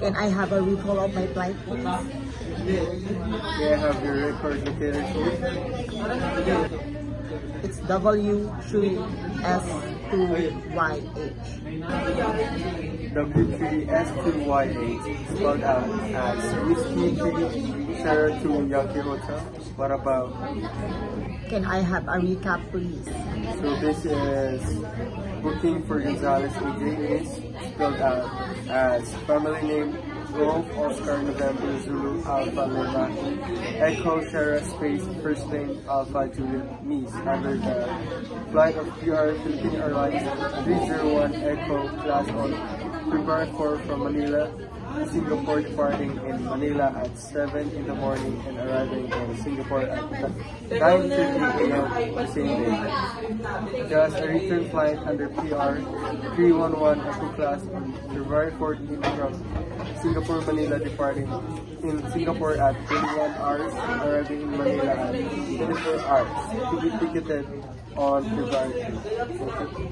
Can I have a recall of my flight, please? May I have your record locator, please? It's W3S2YH. W3S2YH, spelled out as Whiskey 3 Sierra 2 Yankee Hotel. What about? Can I have a recap, please? So this is booking for Gonzales AJ is spelled out as family name Golf Oscar November Zulu Alpha Lima Echo Sierra Space First Name Alpha Juliet Mies under the flight of PR Philippine Airlines 301 Echo Class on February 4 from Manila to Singapore, departing in Manila at 7 in the morning and arriving in Singapore at 9:30 a.m. the same day. Just a return flight under PR 311 Echo Class on February 14 from Singapore, Manila, departing in Singapore at 21 hours and arriving in Manila at 24 hours. To be ticketed on February 2.